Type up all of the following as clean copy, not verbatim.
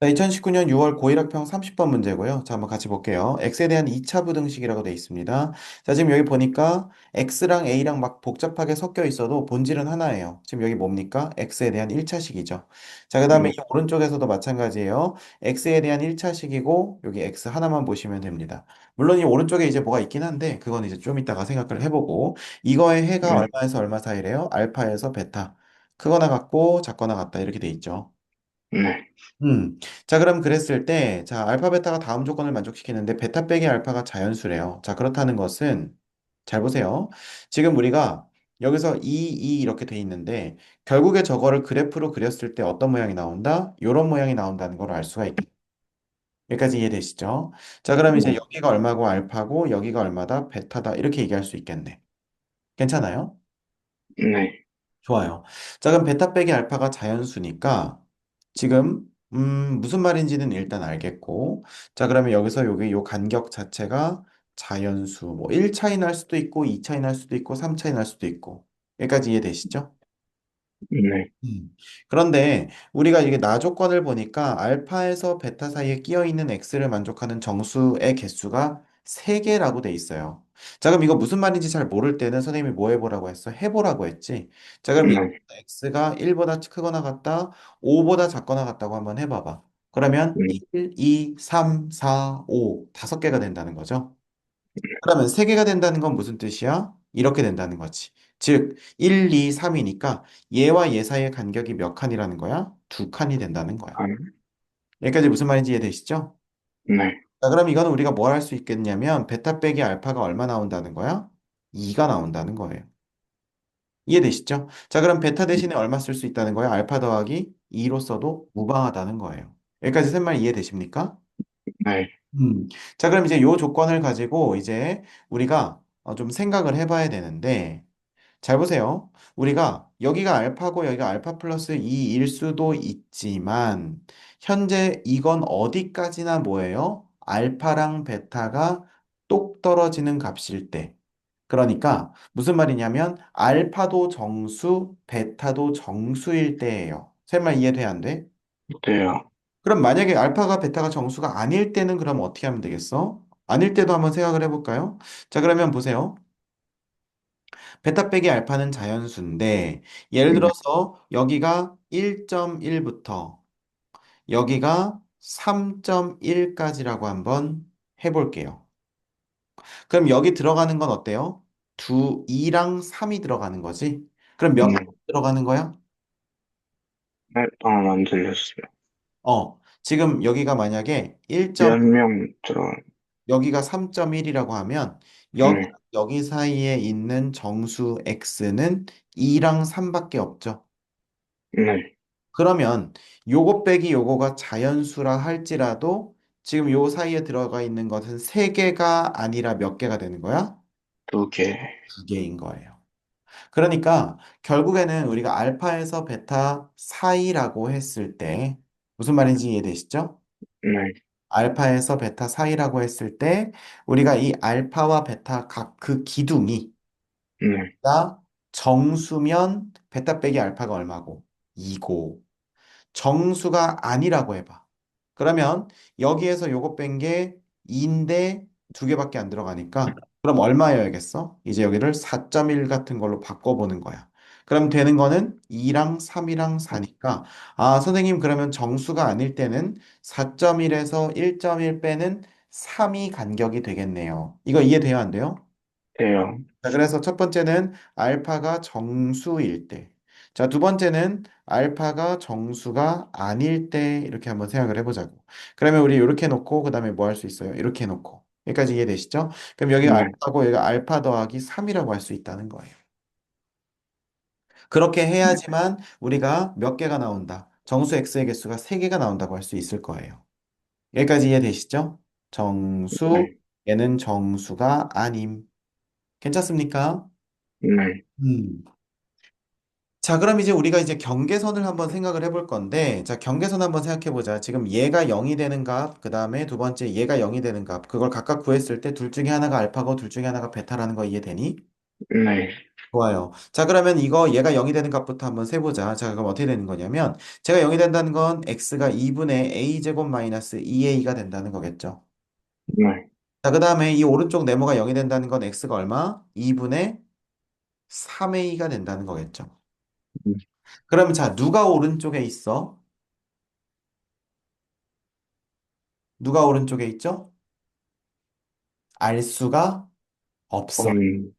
자, 2019년 6월 고일학평 30번 문제고요. 자, 한번 같이 볼게요. x에 대한 2차 부등식이라고 되어 있습니다. 자, 지금 여기 보니까 x랑 a랑 막 복잡하게 섞여 있어도 본질은 하나예요. 지금 여기 뭡니까? x에 대한 1차식이죠. 자, 그 다음에 이 네, 오른쪽에서도 마찬가지예요. x에 대한 1차식이고 여기 x 하나만 보시면 됩니다. 물론 이 오른쪽에 이제 뭐가 있긴 한데 그건 이제 좀 이따가 생각을 해보고 이거의 해가 네, 얼마에서 얼마 사이래요? 알파에서 베타. 크거나 같고 작거나 같다 이렇게 돼 있죠. 네, 자, 그럼 그랬을 때, 자, 알파, 베타가 다음 조건을 만족시키는데, 베타 빼기 알파가 자연수래요. 자, 그렇다는 것은, 잘 보세요. 지금 우리가 여기서 2 이렇게 돼 있는데, 결국에 저거를 그래프로 그렸을 때 어떤 모양이 나온다? 이런 모양이 나온다는 걸 알 수가 있겠다. 여기까지 이해되시죠? 자, 그럼 이제 네, 여기가 얼마고 알파고, 여기가 얼마다? 베타다. 이렇게 얘기할 수 있겠네. 괜찮아요? 네, 좋아요. 자, 그럼 베타 빼기 알파가 자연수니까 지금 무슨 말인지는 일단 알겠고 자, 그러면 여기서 여기 요 간격 자체가 자연수 뭐 1차이 날 수도 있고 2차이 날 수도 있고 3차이 날 수도 있고 여기까지 이해되시죠? 네, 그런데 우리가 이게 나 조건을 보니까 알파에서 베타 사이에 끼어 있는 x를 만족하는 정수의 개수가 3개라고 돼 있어요. 자, 그럼 이거 무슨 말인지 잘 모를 때는 선생님이 뭐 해보라고 했어? 해보라고 했지. 자, 그럼 이 네, x가 1보다 크거나 같다, 5보다 작거나 같다고 한번 해봐봐. 그러면 네, 1, 2, 3, 4, 5, 5개가 된다는 거죠. 그러면 3개가 된다는 건 무슨 뜻이야? 이렇게 된다는 거지. 즉, 1, 2, 3이니까 얘와 얘 사이의 간격이 몇 칸이라는 거야? 2칸이 된다는 거야. 한, 여기까지 무슨 말인지 이해되시죠? 네, 자, 그럼 이거는 우리가 뭘 할 수 있겠냐면, 베타 빼기 알파가 얼마 나온다는 거야? 2가 나온다는 거예요. 이해되시죠? 자, 그럼 베타 대신에 얼마 쓸 수 있다는 거야? 알파 더하기 2로 써도 무방하다는 거예요. 여기까지 셋말 이해되십니까? 네, 음. 자, 그럼 이제 요 조건을 가지고 이제 우리가 좀 생각을 해봐야 되는데, 잘 보세요. 우리가 여기가 알파고 여기가 알파 플러스 2일 수도 있지만 현재 이건 어디까지나 뭐예요? 알파랑 베타가 똑 떨어지는 값일 때. 그러니까 무슨 말이냐면 알파도 정수, 베타도 정수일 때예요. 설마 이해돼 안 돼? 돼요. 그럼 만약에 알파가 베타가 정수가 아닐 때는 그럼 어떻게 하면 되겠어? 아닐 때도 한번 생각을 해볼까요? 자, 그러면 보세요. 베타 빼기 알파는 자연수인데, 예를 네, 들어서 여기가 1.1부터 여기가 3.1까지라고 한번 해볼게요. 그럼 여기 들어가는 건 어때요? 2랑 3이 들어가는 거지? 그럼 몇 명 네, 들어가는 거야? 안 들렸어요. 지금 여기가 만약에 1점, 몇 명 들어, 여기가 3.1이라고 하면 여기, 네, 여기 사이에 있는 정수 x는 2랑 3밖에 없죠. 네, 그러면 요거 빼기 요거가 자연수라 할지라도 지금 요 사이에 들어가 있는 것은 세 개가 아니라 몇 개가 되는 거야? 2개, 2개인 거예요. 그러니까 결국에는 우리가 알파에서 베타 사이라고 했을 때 무슨 말인지 이해되시죠? 네, 알파에서 베타 사이라고 했을 때 우리가 이 알파와 베타 각 그 기둥이 네, 나 정수면 베타 빼기 알파가 얼마고? 2고 정수가 아니라고 해봐. 그러면 여기에서 요거 뺀 게 2인데 2개밖에 안 들어가니까 그럼 얼마여야겠어? 이제 여기를 4.1 같은 걸로 바꿔보는 거야. 그럼 되는 거는 2랑 3이랑 4니까 아, 선생님 그러면 정수가 아닐 때는 4.1에서 1.1 빼는 3이 간격이 되겠네요. 이거 이해돼요, 안 돼요? 돼요. 자, 그래서 첫 번째는 알파가 정수일 때. 자, 두 번째는 알파가 정수가 아닐 때 이렇게 한번 생각을 해보자고. 그러면 우리 이렇게 놓고 그다음에 뭐 할 수 있어요? 이렇게 놓고. 여기까지 이해되시죠? 그럼 여기 네, 알파고 여기가 알파 더하기 3이라고 할 수 있다는 거예요. 그렇게 해야지만 우리가 몇 개가 나온다. 정수 x의 개수가 3개가 나온다고 할 수 있을 거예요. 여기까지 이해되시죠? 정수, 네, 얘는 정수가 아님. 괜찮습니까? 네, 음. 자, 그럼 이제 우리가 이제 경계선을 한번 생각을 해볼 건데, 자, 경계선 한번 생각해 보자. 지금 얘가 0이 되는 값, 그 다음에 두 번째 얘가 0이 되는 값, 그걸 각각 구했을 때 둘 중에 하나가 알파고 둘 중에 하나가 베타라는 거 이해되니? 네, 좋아요. 자, 그러면 이거 얘가 0이 되는 값부터 한번 세보자. 자, 그럼 어떻게 되는 거냐면, 제가 0이 된다는 건 x가 2분의 a제곱 마이너스 2a가 된다는 거겠죠. 네. 자, 그 다음에 이 오른쪽 네모가 0이 된다는 건 x가 얼마? 2분의 3a가 된다는 거겠죠. 음, 그럼 자, 누가 오른쪽에 있어? 누가 오른쪽에 있죠? 알 수가 없어. 음,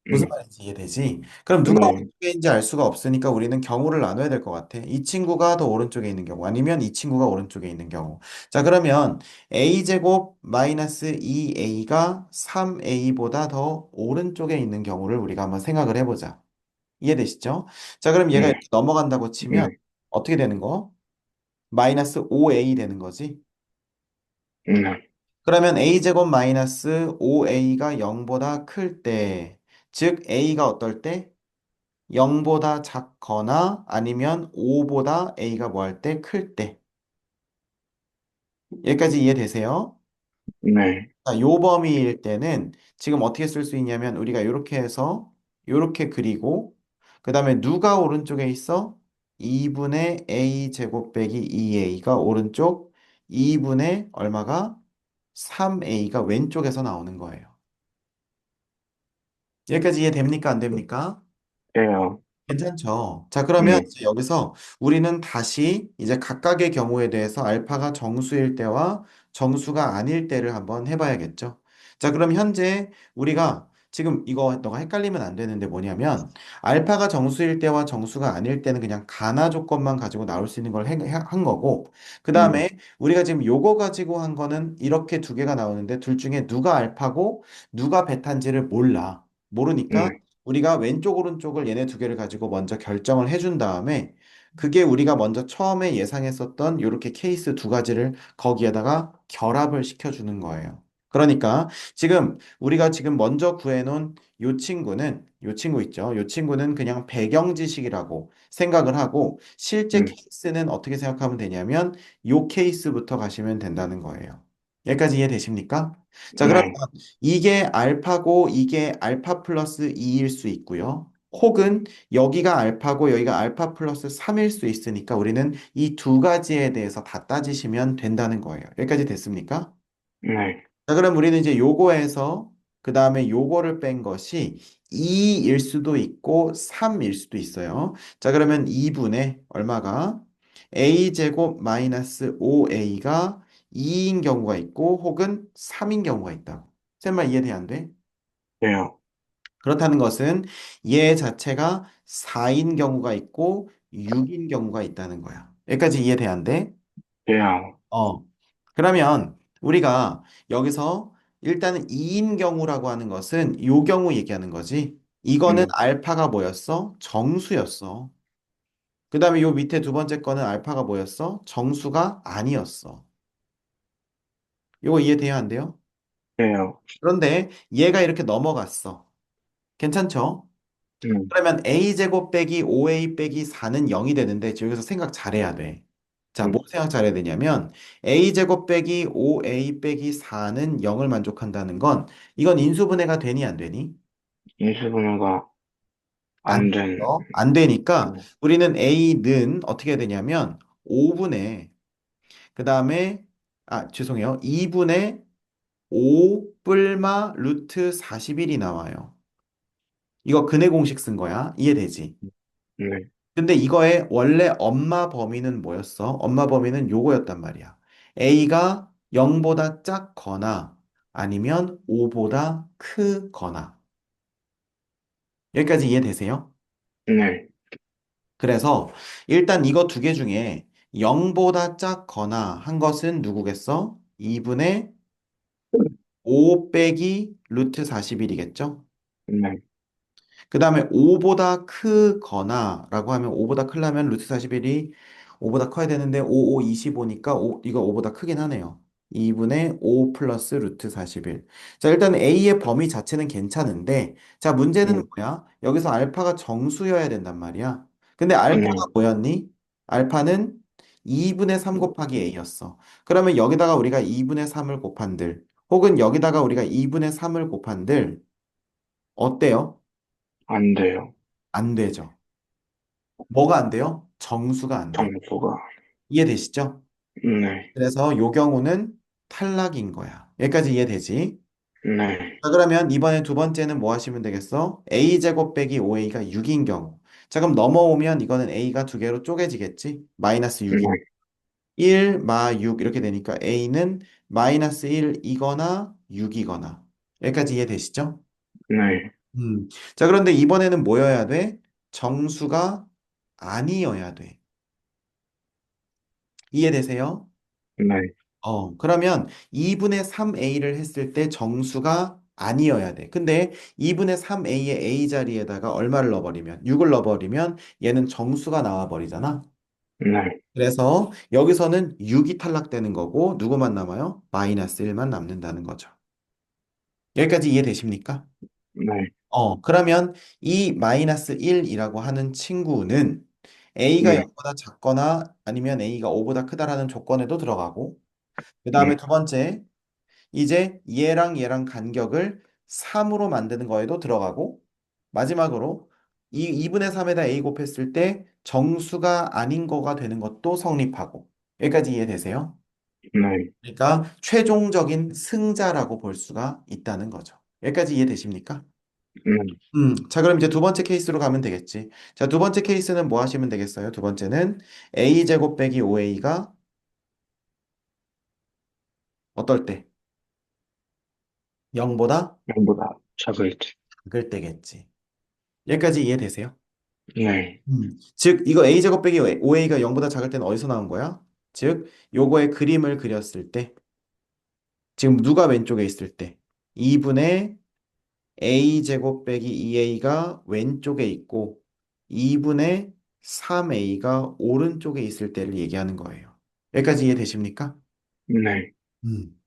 무슨 음, 말인지 이해되지? 그럼 누가 네. 오른쪽에 있는지 알 수가 없으니까 우리는 경우를 나눠야 될 것 같아. 이 친구가 더 오른쪽에 있는 경우, 아니면 이 친구가 오른쪽에 있는 경우. 자, 그러면 a제곱 마이너스 2a가 3a보다 더 오른쪽에 있는 경우를 우리가 한번 생각을 해보자. 이해되시죠? 자, 그럼 얘가 네. 이렇게 넘어간다고 치면 네. 어떻게 되는 거? 마이너스 5a 되는 거지. 네. 그러면 a제곱 마이너스 5a가 0보다 클 때, 즉 a가 어떨 때? 0보다 작거나 아니면 5보다 a가 뭐 할 때? 클 때. 여기까지 이해되세요? 네. 자, 요 범위일 때는 지금 어떻게 쓸 수 있냐면 우리가 이렇게 해서 이렇게 그리고 그 다음에 누가 오른쪽에 있어? 2분의 a 제곱 빼기 2a가 오른쪽 2분의 얼마가? 3a가 왼쪽에서 나오는 거예요. 여기까지 이해됩니까? 안 됩니까? 돼요. 괜찮죠? 자, 그러면 네. 이제 여기서 우리는 다시 이제 각각의 경우에 대해서 알파가 정수일 때와 정수가 아닐 때를 한번 해봐야겠죠. 자, 그럼 현재 우리가 지금 이거 너가 헷갈리면 안 되는데 뭐냐면 알파가 정수일 때와 정수가 아닐 때는 그냥 가나 조건만 가지고 나올 수 있는 걸 한 거고 그 음, 다음에 우리가 지금 요거 가지고 한 거는 이렇게 두 개가 나오는데 둘 중에 누가 알파고 누가 베타인지를 몰라. 모르니까 네. 우리가 왼쪽 오른쪽을 얘네 두 개를 가지고 먼저 결정을 해준 다음에 그게 우리가 먼저 처음에 예상했었던 이렇게 케이스 두 가지를 거기에다가 결합을 시켜주는 거예요. 그러니까 지금 우리가 지금 먼저 구해놓은 요 친구 있죠. 요 친구는 그냥 배경 지식이라고 생각을 하고 실제 음, 케이스는 어떻게 생각하면 되냐면 요 케이스부터 가시면 된다는 거예요. 여기까지 이해되십니까? 자, 그러면 네. 이게 알파고 이게 알파 플러스 2일 수 있고요. 혹은 여기가 알파고 여기가 알파 플러스 3일 수 있으니까 우리는 이 두 가지에 대해서 다 따지시면 된다는 거예요. 여기까지 됐습니까? 네. 자, 그럼 우리는 이제 요거에서 그 다음에 요거를 뺀 것이 2일 수도 있고 3일 수도 있어요. 자, 그러면 2분의 얼마가 a제곱 마이너스 5a가 2인 경우가 있고 혹은 3인 경우가 있다. 쌤말 이해돼 안 돼? 돼요. 그렇다는 것은 얘 자체가 4인 경우가 있고 6인 경우가 있다는 거야. 여기까지 이해돼 안 돼? 돼요. 어. 그러면 우리가 여기서 일단은 2인 경우라고 하는 것은 요 경우 얘기하는 거지. 이거는 음, 알파가 뭐였어? 정수였어. 그 다음에 요 밑에 두 번째 거는 알파가 뭐였어? 정수가 아니었어. 요거 이해돼야 안 돼요? 돼요. 그런데 얘가 이렇게 넘어갔어. 괜찮죠? 음, 그러면 a제곱 빼기 5a 빼기 4는 0이 되는데 여기서 생각 잘해야 돼. 자, 뭐 음, 생각 잘해야 되냐면 a제곱 빼기 5a 빼기 4는 0을 만족한다는 건 이건 인수분해가 되니 안 되니? 인수분해가 안 안 된, 되죠. 안 되니까 음, 우리는 a는 어떻게 해야 되냐면 5분의 그 다음에 죄송해요. 2분의 5 뿔마 루트 41이 나와요. 이거 근해 공식 쓴 거야. 이해되지? 네. 근데 이거의 원래 엄마 범위는 뭐였어? 엄마 범위는 요거였단 말이야. a가 0보다 작거나 아니면 5보다 크거나. 여기까지 이해되세요? 네. 그래서 일단 이거 두 개 중에 0보다 작거나 한 것은 누구겠어? 2분의 5 빼기 루트 41이겠죠? 네. 그 다음에 5보다 크거나 라고 하면 5보다 크려면 루트 41이 5보다 커야 되는데 5, 5, 25니까 이거 5보다 크긴 하네요. 2분의 5 플러스 루트 41. 자, 일단 A의 범위 자체는 괜찮은데, 자, 문제는 음, 뭐야? 여기서 알파가 정수여야 된단 말이야. 근데 네. 알파가 뭐였니? 알파는 2분의 3 곱하기 A였어. 그러면 여기다가 우리가 2분의 3을 곱한들, 혹은 여기다가 우리가 2분의 3을 곱한들, 어때요? 안 돼요. 안 되죠. 뭐가 안 돼요? 정수가 안 돼. 정수가. 이해되시죠? 네, 그래서 요 경우는 탈락인 거야. 여기까지 이해되지? 네, 자, 그러면 이번에 두 번째는 뭐 하시면 되겠어? a제곱 빼기 5a가 6인 경우. 자, 그럼 넘어오면 이거는 a가 두 개로 쪼개지겠지? 마이너스 네, 6이. 1, 마 6 이렇게 되니까 a는 마이너스 1이거나 6이거나. 여기까지 이해되시죠? 네, 자, 그런데 이번에는 뭐여야 돼? 정수가 아니어야 돼. 이해되세요? 네, 그러면 2분의 3a를 했을 때 정수가 아니어야 돼. 근데 2분의 3a의 a 자리에다가 얼마를 넣어버리면, 6을 넣어버리면 얘는 정수가 나와버리잖아. 네, 그래서 여기서는 6이 탈락되는 거고, 누구만 남아요? 마이너스 1만 남는다는 거죠. 여기까지 이해되십니까? 네, 그러면 이 마이너스 1이라고 하는 친구는 a가 네, 0보다 작거나 아니면 a가 5보다 크다라는 조건에도 들어가고, 그 다음에 네, 두 번째, 이제 얘랑 얘랑 간격을 3으로 만드는 거에도 들어가고 마지막으로 이 2분의 3에다 a 곱했을 때 정수가 아닌 거가 되는 것도 성립하고 여기까지 이해되세요? 네, 그러니까 최종적인 승자라고 볼 수가 있다는 거죠. 여기까지 이해되십니까? 네. 자, 그럼 이제 두 번째 케이스로 가면 되겠지. 자, 두 번째 케이스는 뭐 하시면 되겠어요? 두 번째는 a제곱 빼기 5a가 어떨 때? 0보다 0보다 작을 때. 작을 때겠지. 여기까지 이해되세요? 네, 즉, 이거 a제곱 빼기 5a가 0보다 작을 때는 어디서 나온 거야? 즉, 요거의 그림을 그렸을 때, 지금 누가 왼쪽에 있을 때, 2분의 a제곱 빼기 2a가 왼쪽에 있고, 2분의 3a가 오른쪽에 있을 때를 얘기하는 거예요. 여기까지 이해되십니까? 네, 음.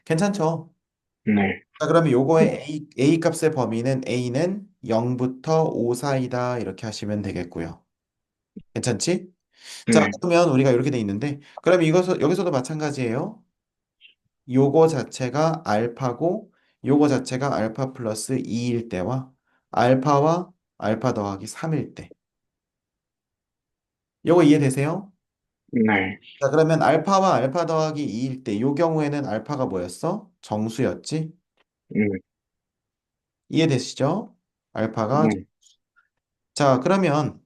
괜찮죠? 네, 자, 그러면 요거의 a 값의 범위는 a는 0부터 5 사이다. 이렇게 하시면 되겠고요. 괜찮지? 자, 네, 그러면 우리가 이렇게 돼 있는데, 그럼 여기서도 마찬가지예요. 요거 자체가 알파고, 요거 자체가 알파 플러스 2일 때와 알파와 알파 더하기 3일 때. 요거 이해되세요? 네, 자, 그러면 알파와 알파 더하기 2일 때, 요 경우에는 알파가 뭐였어? 정수였지? 네, 이해되시죠? 알파가. 네, 자, 그러면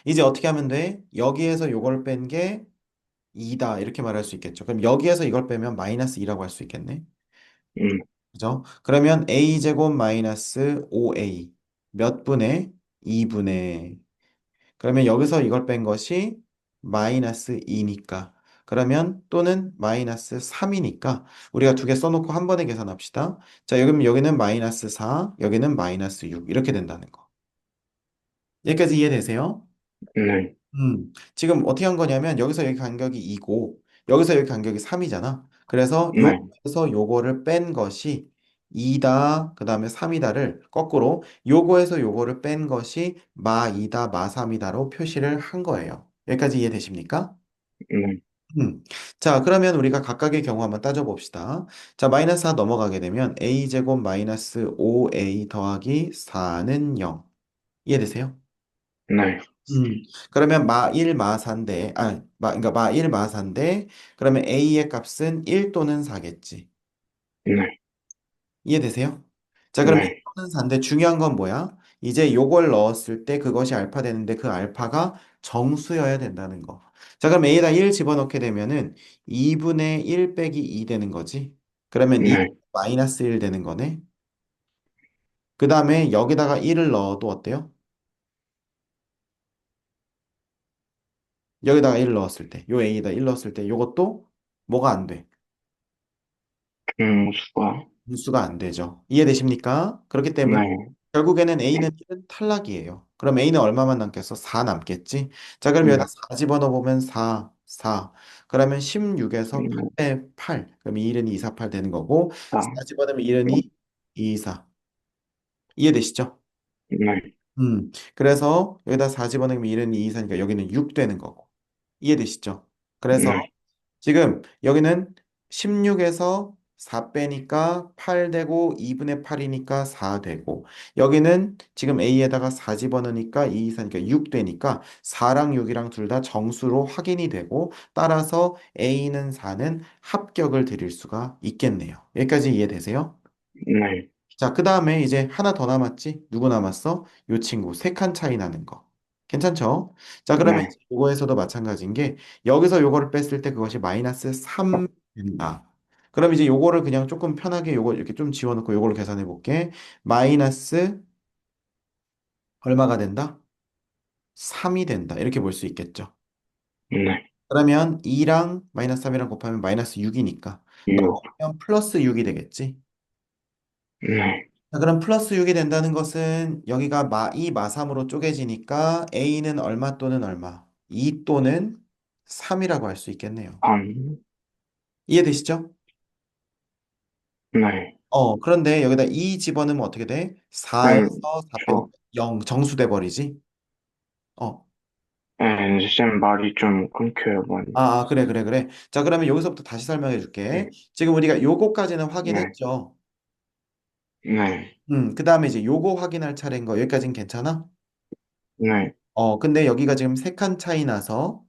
이제 어떻게 하면 돼? 여기에서 요걸 뺀 게 2다. 이렇게 말할 수 있겠죠. 그럼 여기에서 이걸 빼면 마이너스 2라고 할 수 있겠네. 음, 그죠? 그러면 a제곱 마이너스 5a 몇 분의 2분의 그러면 여기서 이걸 뺀 것이 마이너스 2니까 그러면 또는 마이너스 3이니까 우리가 두 개 써놓고 한 번에 계산합시다. 자, 여기는 마이너스 4, 여기는 마이너스 6 이렇게 된다는 거. 여기까지 이해되세요? 네, 지금 어떻게 한 거냐면 여기서 여기 간격이 2고 여기서 여기 간격이 3이잖아. 그래서 네, 요거에서 요거를 뺀 것이 2다, 그 다음에 3이다를 거꾸로 요거에서 요거를 뺀 것이 마 2다, 마 3이다로 표시를 한 거예요. 여기까지 이해되십니까? 네, 음. 자, 그러면 우리가 각각의 경우 한번 따져봅시다. 자, 마이너스 4 넘어가게 되면 a제곱 마이너스 5a 더하기 4는 0. 이해되세요? 네, 그러면 마 1, 마 4인데, 그러니까 마 1, 마 4인데, 그러면 A의 값은 1 또는 4겠지. 네, 이해되세요? 자, 그럼 1 네, 또는 4인데 중요한 건 뭐야? 이제 요걸 넣었을 때 그것이 알파 되는데 그 알파가 정수여야 된다는 거. 자, 그럼 A에다 1 집어넣게 되면은 2분의 1 빼기 2 되는 거지. 그러면 2 네, 마이너스 1 되는 거네. 그 다음에 여기다가 1을 넣어도 어때요? 여기다가 1 넣었을 때, 요 A에다 1 넣었을 때 요것도 뭐가 안 돼? 수가. 분수가 안 되죠. 이해되십니까? 그렇기 때문에 네, 결국에는 A는 1은 탈락이에요. 그럼 A는 얼마만 남겠어? 4 남겠지? 자, 그럼 여기다 네, 4 집어넣어 보면 4, 4. 그러면 16에서 네, 8에 8. 그럼 2, 1은 2, 4, 8 되는 거고 4 집어넣으면 1은 2, 2, 4. 이해되시죠? 네, 그래서 여기다 4 집어넣으면 1은 2, 4니까 여기는 6 되는 거고. 이해되시죠? 그래서 네, 지금 여기는 16에서 4 빼니까 8 되고 2분의 8이니까 4 되고 여기는 지금 A에다가 4 집어넣으니까 2, 2, 4니까 6 되니까 4랑 6이랑 둘 다 정수로 확인이 되고 따라서 A는 4는 합격을 드릴 수가 있겠네요. 여기까지 이해되세요? 네, 자, 그 다음에 이제 하나 더 남았지? 누구 남았어? 요 친구. 3칸 차이 나는 거. 괜찮죠? 자, 그러면 네, 이제 요거에서도 마찬가지인 게 여기서 요거를 뺐을 때 그것이 마이너스 3 된다. 그럼 이제 요거를 그냥 조금 편하게 요거 이렇게 좀 지워놓고 요거를 계산해 볼게. 마이너스 얼마가 된다? 3이 된다. 이렇게 볼 수 있겠죠. 네, 그러면 2랑 마이너스 3이랑 곱하면 마이너스 6이니까 6, 그러면 플러스 6이 되겠지. 네, 자, 그럼 플러스 6이 된다는 것은 여기가 이 마삼으로 쪼개지니까 A는 얼마 또는 얼마? 2 또는 3이라고 할 수 있겠네요. 3, 이해되시죠? 네. 그런데 여기다 2 집어넣으면 어떻게 돼? 4에서 4 빼니까 저, 0, 정수돼 버리지? 어. 쌤 말이 좀 끊겨요, 많이. 그래, 그래, 그래. 자, 그러면 여기서부터 다시 설명해 줄게. 지금 우리가 요거까지는 네, 확인했죠? 네, 그 다음에 이제 요거 확인할 차례인 거. 여기까지는 괜찮아? 네, 근데 여기가 지금 3칸 차이 나서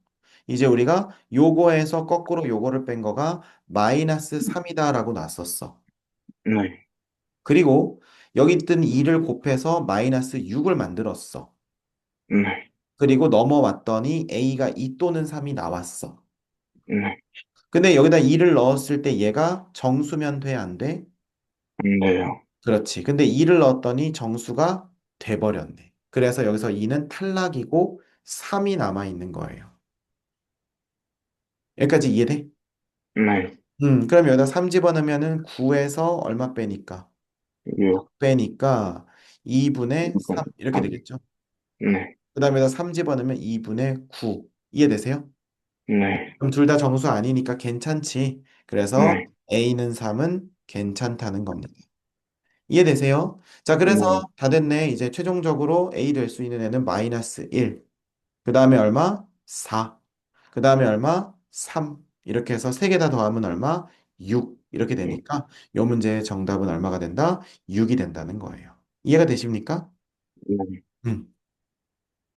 이제 우리가 요거에서 거꾸로 요거를 뺀 거가 마이너스 3이다라고 놨었어. 네, 그리고 여기 뜬 2를 곱해서 마이너스 6을 만들었어. 네, 그리고 넘어왔더니 A가 2 또는 3이 나왔어. 네, 근데 여기다 2를 넣었을 때 얘가 정수면 돼, 안 돼? 안 돼요. 그렇지. 근데 2를 넣었더니 정수가 돼버렸네. 그래서 여기서 2는 탈락이고 3이 남아 있는 거예요. 여기까지 이해돼? 네, 그럼 여기다 3 집어넣으면은 9에서 얼마 빼니까? 6, 빼니까 2분의 3 이렇게 3, 되겠죠. 네, 그 다음에다 3 집어넣으면 2분의 9 이해되세요? 네, 그럼 둘 다 정수 아니니까 괜찮지. 그래서 네, A는 3은 괜찮다는 겁니다. 이해되세요? 자, 그래서 네, 다 됐네. 이제 최종적으로 A 될 수 있는 애는 마이너스 1. 그 다음에 얼마? 4. 그 다음에 얼마? 3. 이렇게 해서 세 개 다 더하면 얼마? 6. 이렇게 6, 되니까 요 문제의 정답은 얼마가 된다? 6이 된다는 거예요. 이해가 되십니까? 네. 음.